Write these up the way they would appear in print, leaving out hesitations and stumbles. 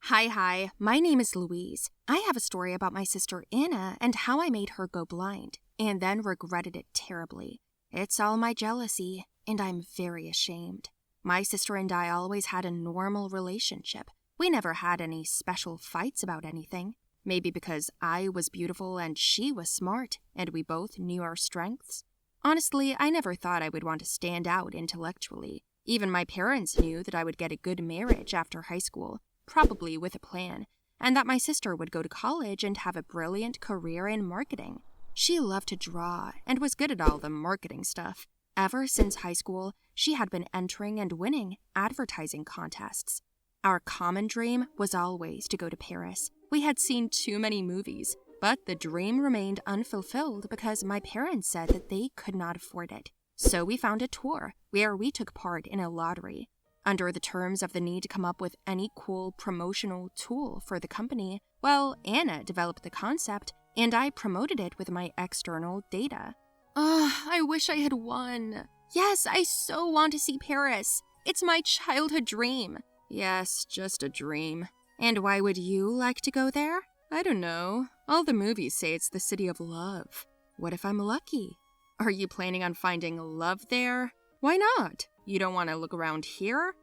Hi, my name is Louise. I have a story about my sister Anna and how I made her go blind, and then regretted it terribly. It's all my jealousy, and I'm very ashamed. My sister and I always had a normal relationship. We never had any special fights about anything. Maybe because I was beautiful and she was smart, and we both knew our strengths. Honestly, I never thought I would want to stand out intellectually. Even my parents knew that I would get a good marriage after high school, probably with a plan, and that my sister would go to college and have a brilliant career in marketing. She loved to draw and was good at all the marketing stuff. Ever since high school, she had been entering and winning advertising contests. Our common dream was always to go to Paris. We had seen too many movies, but the dream remained unfulfilled because my parents said that they could not afford it. So we found a tour where we took part in a lottery. Under the terms of the need to come up with any cool promotional tool for the company, well, Anna developed the concept, and I promoted it with my external data. I wish I had won. Yes, I so want to see Paris. It's my childhood dream. Yes, just a dream. And why would you like to go there? I don't know. All the movies say it's the city of love. What if I'm lucky? Are you planning on finding love there? Why not? You don't want to look around here?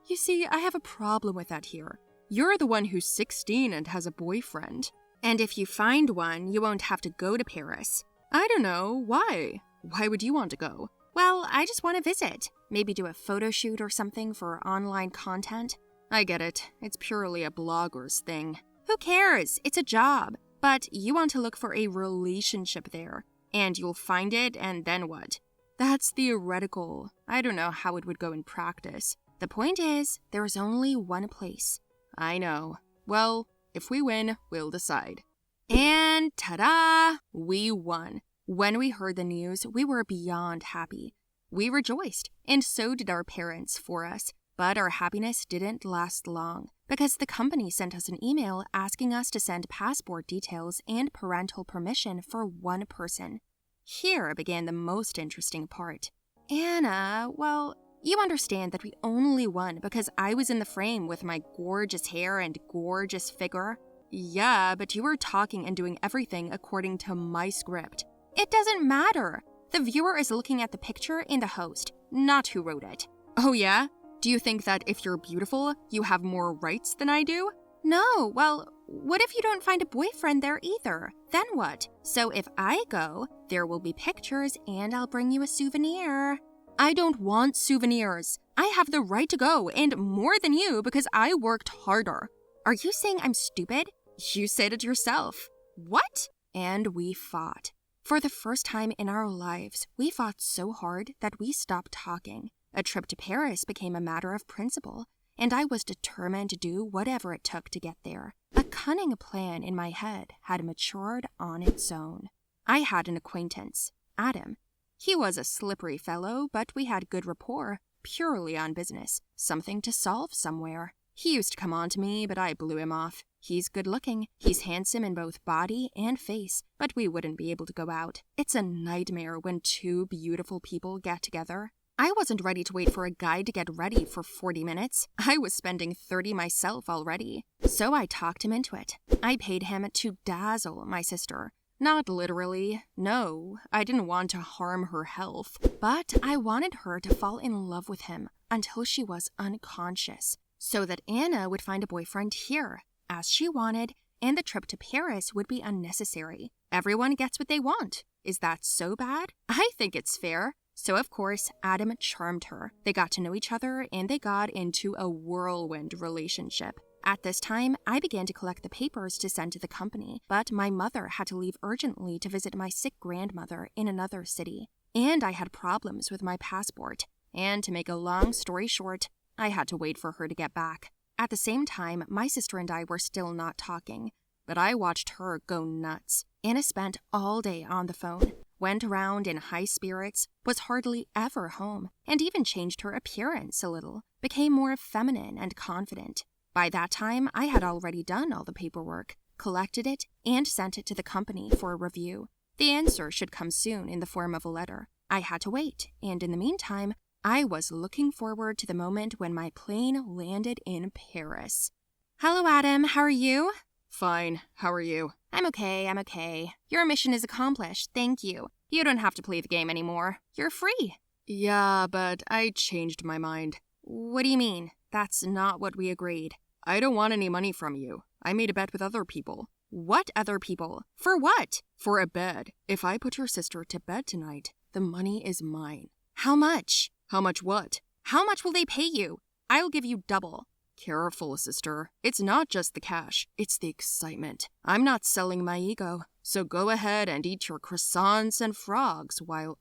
You see, I have a problem with that here. You're the one who's 16 and has a boyfriend. And if you find one, you won't have to go to Paris. I don't know. Why? Why would you want to go? Well, I just want to visit. Maybe do a photo shoot or something for online content. I get it. It's purely a blogger's thing. Who cares? It's a job. But you want to look for a relationship there. And you'll find it, and then what? That's theoretical. I don't know how it would go in practice. The point is, there's only one place. I know. Well, if we win, we'll decide. And ta-da! We won. When we heard the news, we were beyond happy. We rejoiced, and so did our parents for us. But our happiness didn't last long, because the company sent us an email asking us to send passport details and parental permission for one person. Here began the most interesting part. Anna, well, you understand that we only won because I was in the frame with my gorgeous hair and gorgeous figure. Yeah, but you were talking and doing everything according to my script. It doesn't matter. The viewer is looking at the picture and the host, not who wrote it. Oh yeah? Do you think that if you're beautiful, you have more rights than I do? No, well, what if you don't find a boyfriend there either? Then what? So if I go, there will be pictures and I'll bring you a souvenir. I don't want souvenirs. I have the right to go, and more than you because I worked harder. Are you saying I'm stupid? You said it yourself. What? And we fought. For the first time in our lives, we fought so hard that we stopped talking. A trip to Paris became a matter of principle, and I was determined to do whatever it took to get there. A cunning plan in my head had matured on its own. I had an acquaintance, Adam. He was a slippery fellow, but we had good rapport, purely on business, something to solve somewhere. He used to come on to me, but I blew him off. He's good-looking, he's handsome in both body and face, but we wouldn't be able to go out. It's a nightmare when two beautiful people get together. I wasn't ready to wait for a guy to get ready for 40 minutes. I was spending 30 myself already. So I talked him into it. I paid him to dazzle my sister. Not literally. No, I didn't want to harm her health. But I wanted her to fall in love with him until she was unconscious, so that Anna would find a boyfriend here, as she wanted, and the trip to Paris would be unnecessary. Everyone gets what they want. Is that so bad? I think it's fair. So, of course, Adam charmed her. They got to know each other, and they got into a whirlwind relationship. At this time, I began to collect the papers to send to the company, but my mother had to leave urgently to visit my sick grandmother in another city. And I had problems with my passport. And to make a long story short, I had to wait for her to get back. At the same time, my sister and I were still not talking, but I watched her go nuts. Anna spent all day on the phone, went around in high spirits, was hardly ever home, and even changed her appearance a little, became more feminine and confident. By that time, I had already done all the paperwork, collected it, and sent it to the company for a review. The answer should come soon in the form of a letter. I had to wait, and in the meantime, I was looking forward to the moment when my plane landed in Paris. Hello, Adam. How are you? Fine. How are you? I'm okay. Your mission is accomplished. Thank you. You don't have to play the game anymore. You're free. Yeah, but I changed my mind. What do you mean? That's not what we agreed. I don't want any money from you. I made a bet with other people. What other people? For what? For a bed. If I put your sister to bed tonight, the money is mine. How much? How much what? How much will they pay you? I'll give you double. Careful, sister. It's not just the cash, it's the excitement. I'm not selling my ego, so go ahead and eat your croissants and frogs while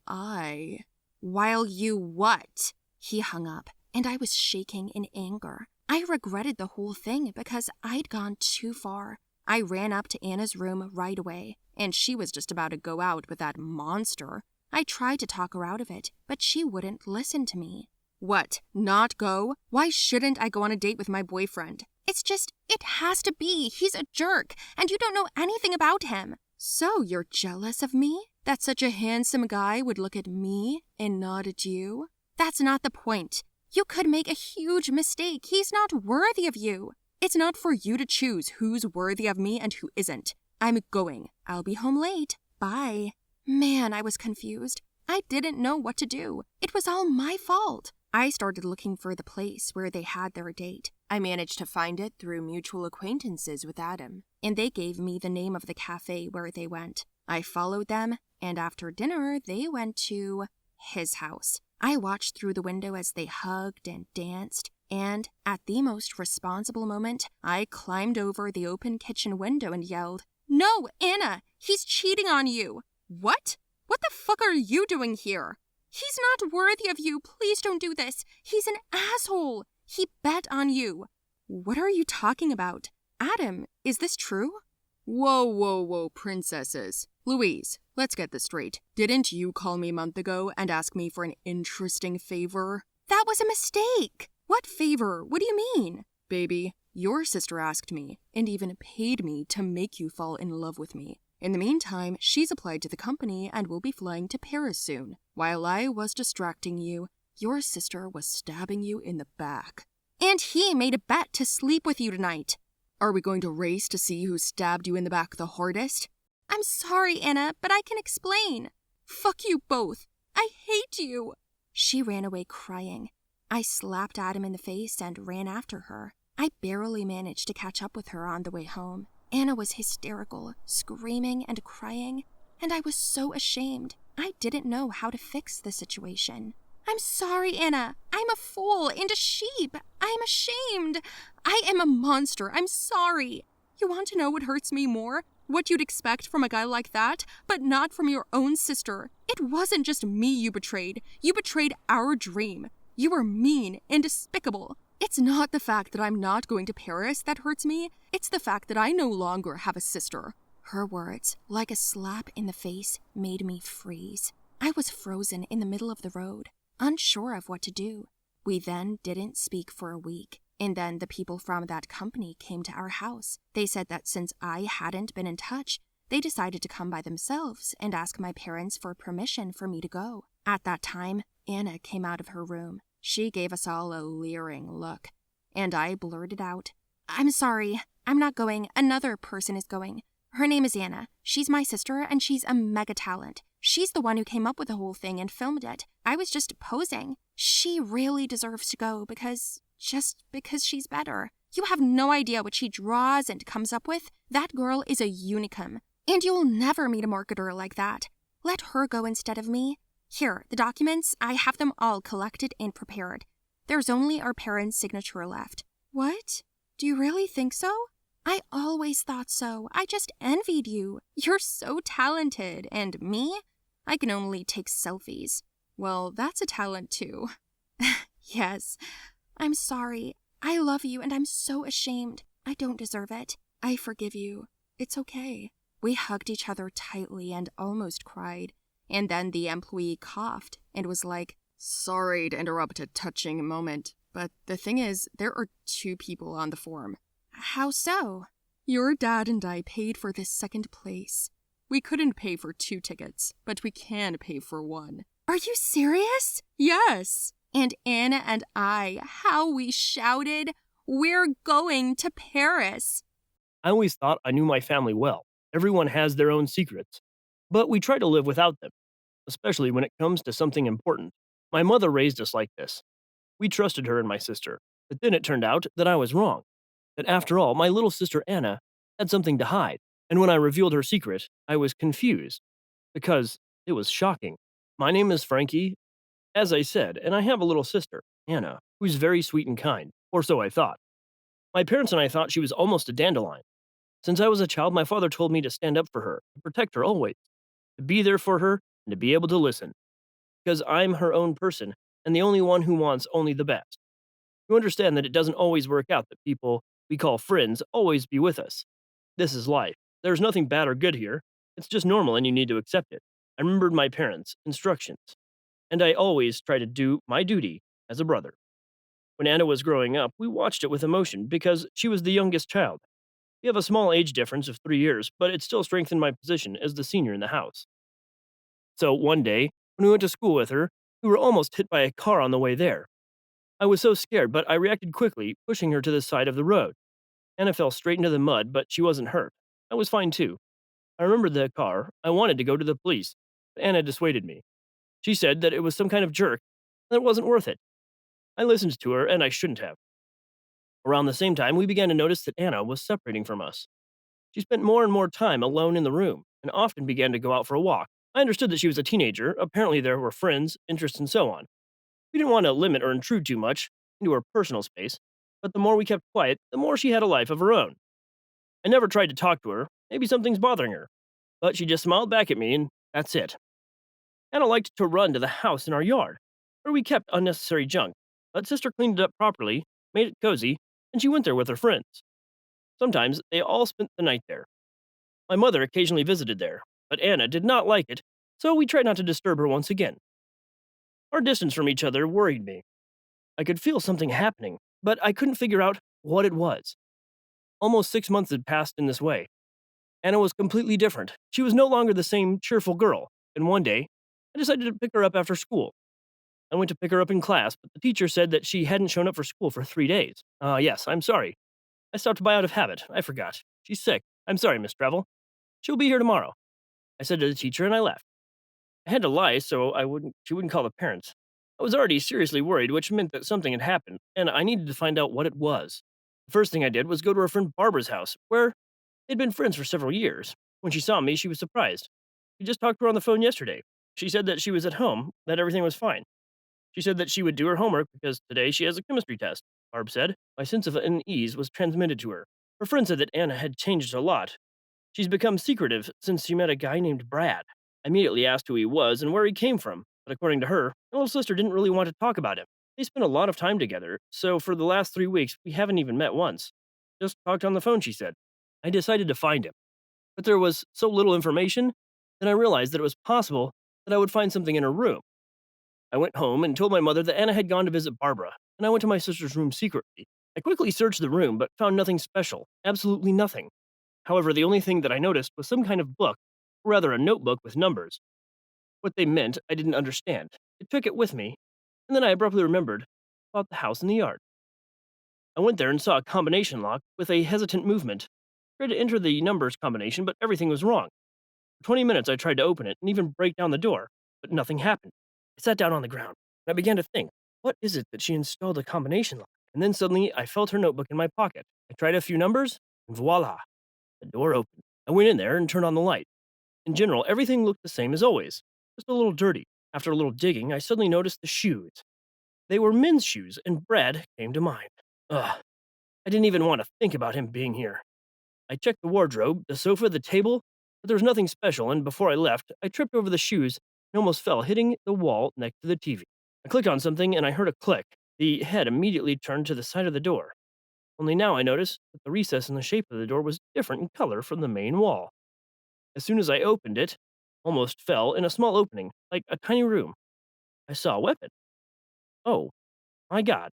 While you what? He hung up, and I was shaking in anger. I regretted the whole thing because I'd gone too far. I ran up to Anna's room right away, and she was just about to go out with that monster. I tried to talk her out of it, but she wouldn't listen to me. What? Not go? Why shouldn't I go on a date with my boyfriend? It's just, it has to be. He's a jerk, and you don't know anything about him. So you're jealous of me? That such a handsome guy would look at me and not at you? That's not the point. You could make a huge mistake. He's not worthy of you. It's not for you to choose who's worthy of me and who isn't. I'm going. I'll be home late. Bye. Man, I was confused. I didn't know what to do. It was all my fault. I started looking for the place where they had their date. I managed to find it through mutual acquaintances with Adam, and they gave me the name of the cafe where they went. I followed them, and after dinner, they went to his house. I watched through the window as they hugged and danced, and at the most responsible moment, I climbed over the open kitchen window and yelled, "No, Anna! He's cheating on you!" What? What the fuck are you doing here? He's not worthy of you. Please don't do this. He's an asshole. He bet on you. What are you talking about? Adam, is this true? Whoa, princesses. Louise, let's get this straight. Didn't you call me a month ago and ask me for an interesting favor? That was a mistake. What favor? What do you mean? Baby, your sister asked me and even paid me to make you fall in love with me. In the meantime, she's applied to the company and will be flying to Paris soon. While I was distracting you, your sister was stabbing you in the back. And he made a bet to sleep with you tonight. Are we going to race to see who stabbed you in the back the hardest? I'm sorry, Anna, but I can explain. Fuck you both. I hate you. She ran away crying. I slapped Adam in the face and ran after her. I barely managed to catch up with her on the way home. Anna was hysterical, screaming and crying, and I was so ashamed. I didn't know how to fix the situation. I'm sorry, Anna. I'm a fool and a sheep. I'm ashamed. I am a monster. I'm sorry. You want to know what hurts me more? What you'd expect from a guy like that, but not from your own sister. It wasn't just me you betrayed. You betrayed our dream. You were mean and despicable. It's not the fact that I'm not going to Paris that hurts me. It's the fact that I no longer have a sister. Her words, like a slap in the face, made me freeze. I was frozen in the middle of the road, unsure of what to do. We then didn't speak for a week, and then the people from that company came to our house. They said that since I hadn't been in touch, they decided to come by themselves and ask my parents for permission for me to go. At that time, Anna came out of her room. She gave us all a leering look, and I blurted out, "I'm sorry, I'm not going. Another person is going. Her name is Anna. She's my sister, and she's a mega talent. She's the one who came up with the whole thing and filmed it. I was just posing. She really deserves to go because she's better. You have no idea what she draws and comes up with. That girl is a unicum, and you'll never meet a marketer like that. Let her go instead of me. Here, the documents, I have them all collected and prepared. There's only our parents' signature left." What? Do you really think so? I always thought so. I just envied you. You're so talented, and me? I can only take selfies. Well, that's a talent too. Yes. I'm sorry. I love you, and I'm so ashamed. I don't deserve it. I forgive you. It's okay. We hugged each other tightly and almost cried. And then the employee coughed and was like, "Sorry to interrupt a touching moment, but the thing is, there are 2 people on the form." "How so?" "Your dad and I paid for this second place. We couldn't pay for 2 tickets, but we can pay for 1. Are you serious? Yes. And Anna and I, how we shouted. We're going to Paris. I always thought I knew my family well. Everyone has their own secrets. But we try to live without them, especially when it comes to something important. My mother raised us like this. We trusted her and my sister. But then it turned out that I was wrong. That after all, my little sister Anna had something to hide. And when I revealed her secret, I was confused because it was shocking. My name is Frankie, as I said, and I have a little sister, Anna, who's very sweet and kind, or so I thought. My parents and I thought she was almost a dandelion. Since I was a child, my father told me to stand up for her, to protect her always, to be there for her, and to be able to listen, because I'm her own person and the only one who wants only the best. You understand that it doesn't always work out that people we call friends always be with us. This is life. There's nothing bad or good here. It's just normal and you need to accept it. I remembered my parents' instructions, and I always try to do my duty as a brother. When Anna was growing up, we watched it with emotion because she was the youngest child. We have a small age difference of 3 years, but it still strengthened my position as the senior in the house. So one day, when we went to school with her, we were almost hit by a car on the way there. I was so scared, but I reacted quickly, pushing her to the side of the road. Anna fell straight into the mud, but she wasn't hurt. I was fine too. I remembered the car. I wanted to go to the police, but Anna dissuaded me. She said that it was some kind of jerk, and it wasn't worth it. I listened to her, and I shouldn't have. Around the same time, we began to notice that Anna was separating from us. She spent more and more time alone in the room, and often began to go out for a walk. I understood that she was a teenager. Apparently, there were friends, interests, and so on. We didn't want to limit or intrude too much into her personal space, but the more we kept quiet, the more she had a life of her own. I never tried to talk to her. Maybe something's bothering her. But she just smiled back at me, and that's it. Anna liked to run to the house in our yard, where we kept unnecessary junk. But sister cleaned it up properly, made it cozy, and she went there with her friends. Sometimes they all spent the night there. My mother occasionally visited there, but Anna did not like it, so we tried not to disturb her once again. Our distance from each other worried me. I could feel something happening, but I couldn't figure out what it was. Almost 6 months had passed in this way. Anna was completely different. She was no longer the same cheerful girl, and one day, I decided to pick her up after school. I went to pick her up in class, but the teacher said that she hadn't shown up for school for 3 days. Yes, I'm sorry. I stopped by out of habit. I forgot. She's sick. I'm sorry, Miss Trevel. She'll be here tomorrow. I said to the teacher and I left. I had to lie so she wouldn't call the parents. I was already seriously worried, which meant that something had happened, and I needed to find out what it was. The first thing I did was go to her friend Barbara's house, where they'd been friends for several years. When she saw me, she was surprised. We just talked to her on the phone yesterday. She said that she was at home, that everything was fine. She said that she would do her homework because today she has a chemistry test, Barb said. My sense of unease was transmitted to her. Her friend said that Anna had changed a lot. She's become secretive since she met a guy named Brad. I immediately asked who he was and where he came from, but according to her, my little sister didn't really want to talk about him. They spent a lot of time together, so for the last 3 weeks, we haven't even met once. Just talked on the phone, she said. I decided to find him, but there was so little information that I realized that it was possible that I would find something in her room. I went home and told my mother that Anna had gone to visit Barbara, and I went to my sister's room secretly. I quickly searched the room, but found nothing special, absolutely nothing. However, the only thing that I noticed was some kind of book, or rather a notebook with numbers. What they meant, I didn't understand. I took it with me, and then I abruptly remembered about the house in the yard. I went there and saw a combination lock with a hesitant movement. I tried to enter the numbers combination, but everything was wrong. For 20 minutes, I tried to open it and even break down the door, but nothing happened. I sat down on the ground, and I began to think, what is it that she installed a combination lock? And then suddenly, I felt her notebook in my pocket. I tried a few numbers, and voila, the door opened. I went in there and turned on the light. In general, everything looked the same as always, just a little dirty. After a little digging, I suddenly noticed the shoes. They were men's shoes, and Brad came to mind. Ugh, I didn't even want to think about him being here. I checked the wardrobe, the sofa, the table, but there was nothing special, and before I left, I tripped over the shoes and almost fell, hitting the wall next to the TV. I clicked on something, and I heard a click. The head immediately turned to the side of the door. Only now I noticed that the recess in the shape of the door was different in color from the main wall. As soon as I opened it, almost fell in a small opening, like a tiny room. I saw a weapon. Oh, my God.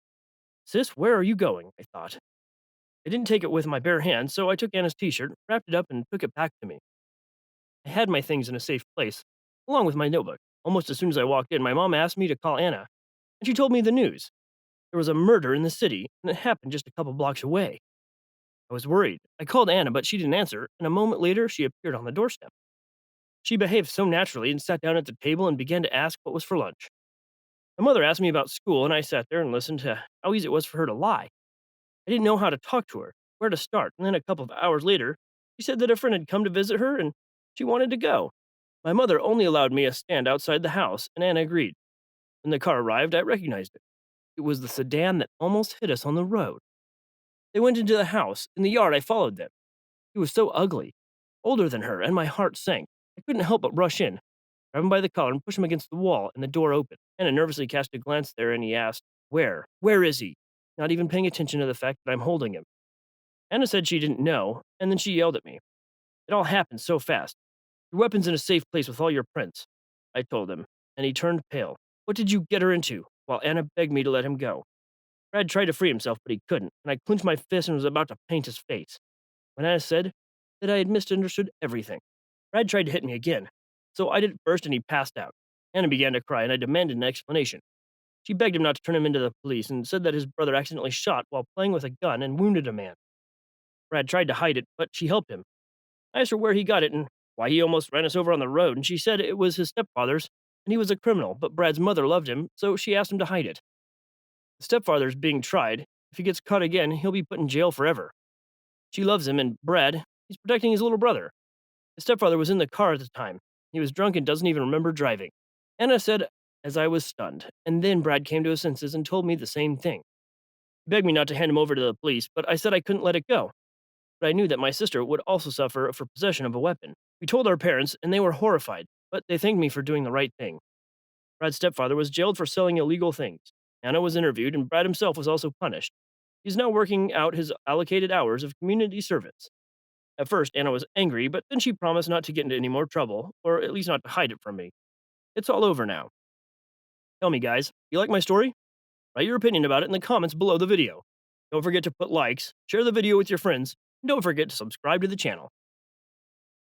Sis, where are you going? I thought. I didn't take it with my bare hands, so I took Anna's t-shirt, wrapped it up, and took it back to me. I had my things in a safe place, along with my notebook. Almost as soon as I walked in, my mom asked me to call Anna, and she told me the news. There was a murder in the city, and it happened just a couple blocks away. I was worried. I called Anna, but she didn't answer, and a moment later, she appeared on the doorstep. She behaved so naturally and sat down at the table and began to ask what was for lunch. My mother asked me about school, and I sat there and listened to how easy it was for her to lie. I didn't know how to talk to her, where to start, and then a couple of hours later, she said that a friend had come to visit her and she wanted to go. My mother only allowed me a stand outside the house, and Anna agreed. When the car arrived, I recognized it. It was the sedan that almost hit us on the road. They went into the house. In the yard, I followed them. He was so ugly, older than her, and my heart sank. I couldn't help but rush in, grab him by the collar, and push him against the wall, and the door opened. Anna nervously cast a glance there, and he asked, "Where? Where is he?" Not even paying attention to the fact that I'm holding him. Anna said she didn't know, and then she yelled at me. It all happened so fast. Your weapon's in a safe place with all your prints, I told him, and he turned pale. What did you get her into? While Anna begged me to let him go. Brad tried to free himself, but he couldn't, and I clenched my fist and was about to paint his face when Anna said that I had misunderstood everything. Brad tried to hit me again, so I did it first and he passed out. Anna began to cry, and I demanded an explanation. She begged him not to turn him into the police and said that his brother accidentally shot while playing with a gun and wounded a man. Brad tried to hide it, but she helped him. I asked her where he got it and why he almost ran us over on the road, and she said it was his stepfather's, and he was a criminal, but Brad's mother loved him, so she asked him to hide it. The stepfather's being tried. If he gets caught again, he'll be put in jail forever. She loves him, and Brad, he's protecting his little brother. His stepfather was in the car at the time. He was drunk and doesn't even remember driving. Anna said as I was stunned, and then Brad came to his senses and told me the same thing. He begged me not to hand him over to the police, but I said I couldn't let it go. But I knew that my sister would also suffer for possession of a weapon. We told our parents, and they were horrified, but they thanked me for doing the right thing. Brad's stepfather was jailed for selling illegal things. Anna was interviewed, and Brad himself was also punished. He's now working out his allocated hours of community service. At first, Anna was angry, but then she promised not to get into any more trouble, or at least not to hide it from me. It's all over now. Tell me, guys, you like my story? Write your opinion about it in the comments below the video. Don't forget to put likes, share the video with your friends, and don't forget to subscribe to the channel.